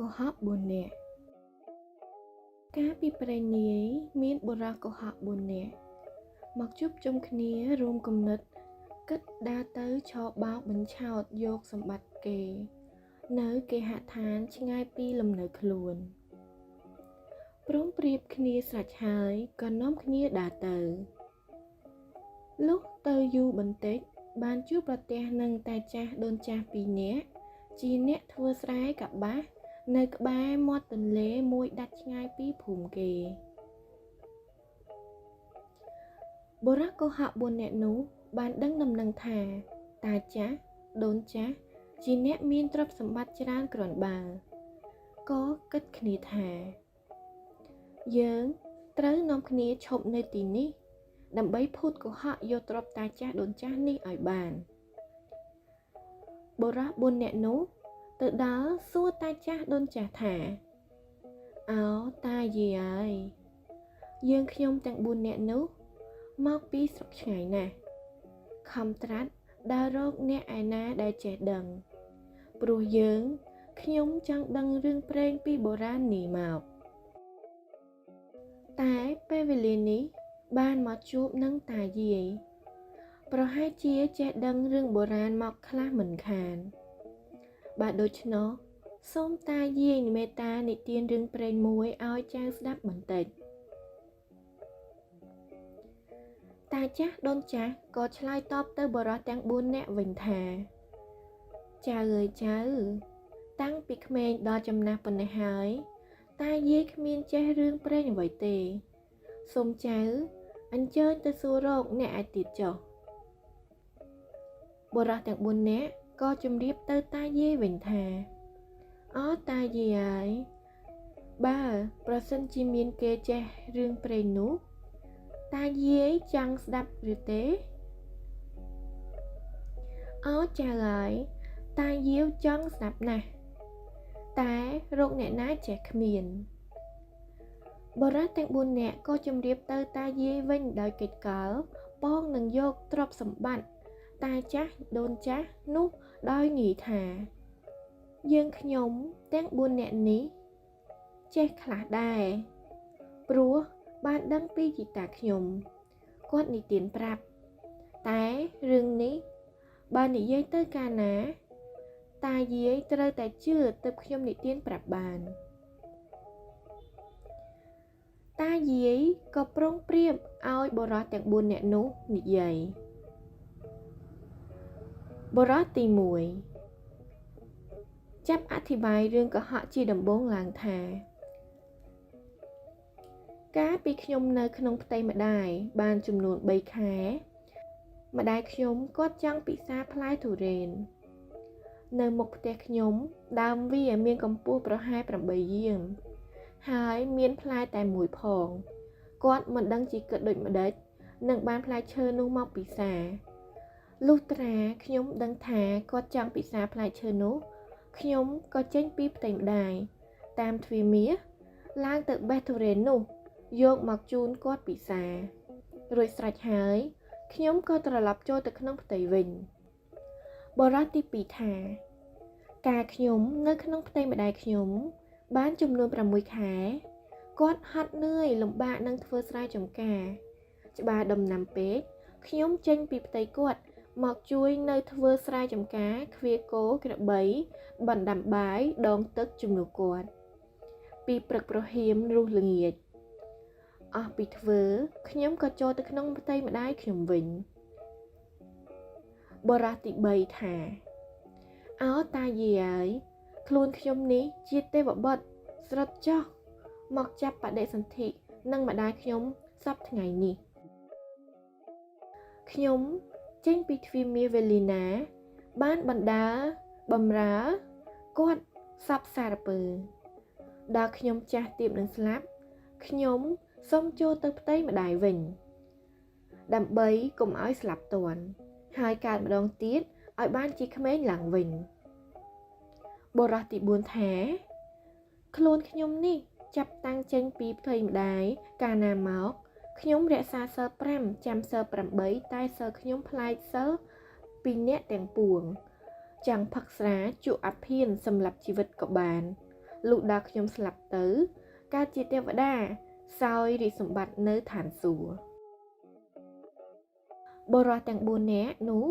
កុហក4នាក់កាលពីព្រេងនាយមានបុរសកុហក4នាក់មកជួបជុំគ្នារួមគំនិតគិតដើរទៅឆោបោកបញ្ឆោតយកសម្បត្តិគេនៅគេហដ្ឋានឆ្ងាយពីលំនៅខ្លួនព្រមព្រៀបគ្នាស្រេចហើយក៏នាំគ្នាដើរទៅលុះទៅយូរបន្តិចបានជួបប្រទះនឹងតាចាស់ដូនចាស់2នាក់ជាអ្នកធ្វើស្រែកបាសនៅក្បែរមាត់ទន្លេមួយដាច់ឆ្ងាយពីភូមិគេបុរសកុហក4នាក់នោះបានដឹងដំណឹងថាតាចាស់ដូនចាស់ជាអ្នកមានទ្រព្យសម្បត្តិច្រើនគ្រាន់បើក៏គិតគ្នាថាយើងត្រូវនាំគ្នាឈប់នៅទីនេះដើម្បីភូតកុហកយកទ្រព្យតាចាស់ដូនចាស់នេះឲ្យបានបុរស4នាក់នោះទៅដល់សួរតាចាស់ដូនចាស់ថាអោតាយាយអើយយើងខ្ញុំទាំង4នាក់នោះមកពីស្រុកឆ្ងាយណាស់ខំត្រាត់ដើររកអ្នកឯណាដែលចេះដឹងព្រោះយើងខ្ញុំចង់ដឹងរឿងព្រេងពីបុរាណនេះមកតែពេលវេលានេះបានមកជួបនឹងតាយាយប្រហែលជាចេះដឹងរឿងបុរាណមកខ្លះមិនខានបើដូច្នោះសូមតាយាយមេត្តានិទានរឿងព្រេងមួយឲ្យចៅស្ដាប់បន្តិចតាចាស់ដូនចាស់ក៏ឆ្លើយតបទៅបុរសទាំង4នាក់វិញថាចៅអើយចៅតាំងពីក្មេងដល់ចំណាស់ប៉ុណ្ណេះហើយតាយាយគ្មានចេះរឿងព្រេងអ្វីទេសូមចៅអញ្ជើញទៅសួររកអ្នកឯទៀតចុះបុរសទាំង4នាក់ក៏ជម្រាបទៅតាយាយវិញថាអូតាយាយអើយបើប្រសិនជាមានគេចេះរឿងព្រេងនោះតាយាយចង់ស្ដាប់ឬទេអូចៅអើយតាយាយចង់ស្ដាប់ណាស់តែរកអ្នកណាចេះគ្មានបុរសទាំង4នាក់ក៏ជម្រាបទៅតាយាយវិញដោយកិច្ចកលប៉ងនឹងយកទ្រព្យសម្បត្តិតាចាស់ដូនចាស់នោះដោយងាយថាយើងខ្ញុំទាំង4នាក់នេះចេះខ្លះដែរព្រោះបានដឹងពីជីតាខ្ញុំគាត់និទានប្រាប់តែរឿងនេះបើនិយាយទៅកាលណាតាយាយត្រូវតែជឿទើបខ្ញុំនិទានប្រាប់បានតាយាយក៏ប្រុងប្រៀបឲ្យបុរសទាំង4នាក់នោះនិយាយបុរសទី1ចាប់អធិប្បាយរឿងកុហកជាដំបូងឡើងថាកាលពីខ្ញុំនៅក្នុងផ្ទៃម្ដាយបានចំនួន3ខែម្ដាយខ្ញុំគាត់ចង់ពិសាផ្លែទុរេននៅមុខផ្ទះខ្ញុំដើមវាមានកម្ពស់ប្រហែល8យាមហើយមានផ្លែតែមួយផងគាត់មិនដឹងជាគិតដូចម្ដេចនឹងបានផ្លែឈើនោះមកពិសាលុះត្រាខ្ញុំដឹងថាគាត់ចង់ពិសាផ្លែឈើនោះខ្ញុំក៏ចេញពីផ្ទៃម្ដាយតាមទ្វារមាសឡើងទៅបេះទុរេននោះយកមកជូនគាត់ពិសារួចស្រេចហើយខ្ញុំក៏ត្រឡប់ចូលទៅក្នុងផ្ទៃវិញបុរសទី2ថាកាលខ្ញុំនៅក្នុងផ្ទៃម្ដាយខ្ញុំបានចំនួន6ខែគាត់ហត់នឿយលំបាកនឹងធ្វើស្រែចម្ការច្បារដំណាំពេកខ្ញុំចេញពីផ្ទៃគាត់មកជួយនៅធ្វើស្រែចម្ការឃ្វាគោក្របីបណ្ដាំបាយដងទឹកជំនួសគាត់ពីព្រឹកប្រហៀមរស់ល្ងាចអស់ពីធ្វើខ្ញុំក៏ចូលទៅក្នុងផ្ទៃម្ដាយខ្ញុំវិញបុរសទី3ថាអោតាយាយអើយខ្លួនខ្ញុំនេះជាទេវបុត្រស្រុតចោះមកចាប់បដិសន្ធិនឹងម្ដាយខ្ញុំសពថ្ងៃនេះខ្ញុំចេញពីទ្វារមាសវេលីណាបានបណ្ដាបំរើគាត់សពសារពើដល់ខ្ញុំចាស់ទៀបនឹងស្លាប់ខ្ញុំសូមចូលទៅផ្ទៃម្ដាយវិញដើម្បីកុំឲ្យស្លាប់ទាន់ហើយកើតម្ដងទៀតឲ្យបានជាក្មេងឡើងវិញបុរសទី4ថាខ្លួនខ្ញុំនេះចាប់តាំងចេញពីផ្ទៃម្ដាយកាលណាមកខ្ញុំរក្សាសិល5ចាំសិល8តែសិលខ្ញុំផ្លែកសិលពីអ្នកទាំងពួងចង់ផឹកស្រាជក់អាភៀនសម្រាប់ជីវិតក៏បាន លុះដល់ខ្ញុំស្លាប់ទៅកើតជាទេវតាសោយរាជសម្បត្តិនៅឋានសួគ៌បុរសទាំង4នាក់នោះ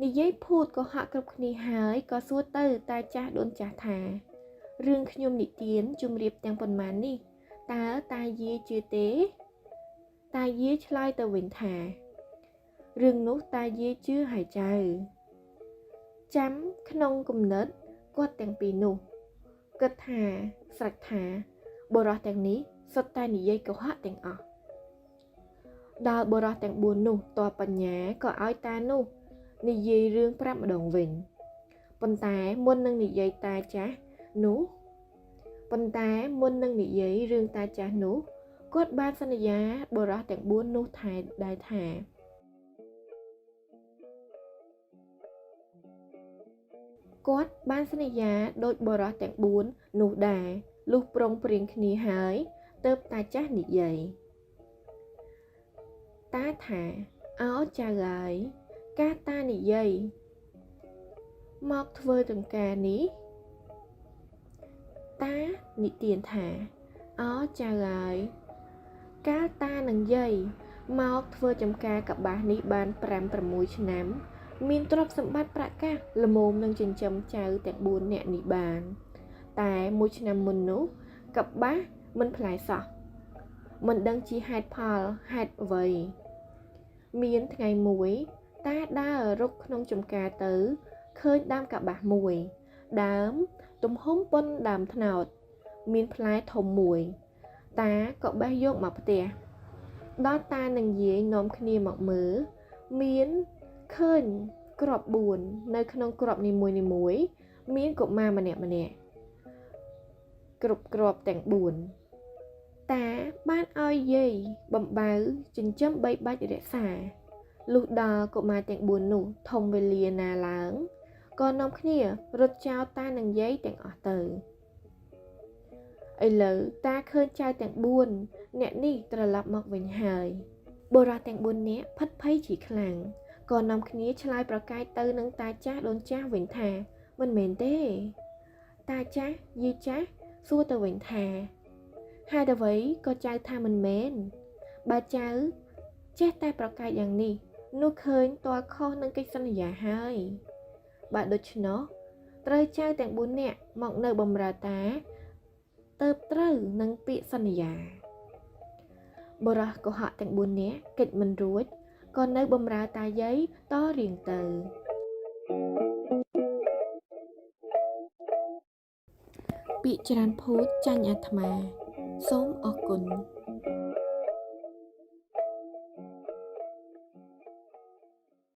និយាយភូតក៏ហាក់គ្រប់គ្នាហើយក៏សួរទៅតាចាស់ដូនចាស់ថារឿងខ្ញុំនិទានជម្រាបទាំងប៉ុន្មាននេះតើតាយាយជឿទេតាយាយឆ្លើយទៅវិញថារឿងនោះតាយាយជឿហើយចៅចាំក្នុងគំនិតគាត់ទាំងពីរនោះគិតថាស្រេចថាបុរសទាំងនេះសុទ្ធតែនិយាយកុហកទាំងអស់ដល់បុរសទាំង4នោះតបបញ្ញាក៏ឲ្យតានោះនិយាយរឿងប្រាប់ម្ដងវិញប៉ុន្តែមុននឹងនិយាយតាចាស់នោះគាត់បានសន្យាបុរសទាំង4នោះថែដែរថាគាត់បានសន្យាដូចបុរសទាំង4នោះដែរលុះប្រុងព្រៀងគ្នាហើយទើបតាចាស់និយាយតាថាអោចៅហើយការតានិយាយមកធ្វើចម្ការនេះតានិទានថាអោចៅហើយកាលតានឹងយាយមកធ្វើចម្ការកបាសនេះបាន 5-6 ឆ្នាំមានទ្រព្យសម្បត្តិប្រាក់កាសល្មមនឹងចិញ្ចឹមចៅទាំង4នាក់នេះបានតែមួយឆ្នាំមុននោះកបាសមិនផ្លែសោះមិនដឹងជាហេតុផលហេតុអ្វីមានថ្ងៃមួយតាដើររុកក្នុងចម្ការទៅឃើញដើមកបាសមួយដើមទំហំប៉ុនដើមត្នោតមានផ្លែធំមួយតាក៏បេះយកមកផ្ទះដល់តានឹងយាយនាំគ្នាមកមើលមានឃើញគ្រាប់4នៅក្នុងគ្រាប់នីមួយៗមានកុមារម្នាក់គ្រប់គ្រាប់ទាំង4តាបានឲ្យយាយបំបៅចិញ្ចឹមបីបាច់រក្សាលុះដល់កុមារទាំង4នោះធំវេលាណាឡើងក៏នាំគ្នារត់ចោលតានិងយាយទាំងអស់ទៅឥឡូវតាឃើញចៅទាំង4អ្នកនេះត្រឡប់មកវិញហើយបុរសទាំង4នាក់ផិតភ័យជាខ្លាំងក៏នាំគ្នាឆ្លើយប្រកែកទៅនឹងតាចាស់ដូនចាស់វិញថាមិនមែនទេតាចាស់យាយចាស់សួរទៅវិញថាហេតុអ្វីក៏ចៅថាមិនមែនបើចៅចេះតែប្រកែកយ៉ាងនេះនោះឃើញតើខុសនឹងកិច្ចសន្យាហើយបើដូច្នោះត្រូវចៅទាំង4នាក់មកនៅបម្រើតាទៅត្រូវនឹងពាក្យសន្យាបុរសកុហកទាំង4នាក់កិច្ចមិនរួចក៏នៅបម្រើតាយាយតរៀងទៅពាក្យច្រើនភូតចាញ់អាត្មាសូមអរគុណ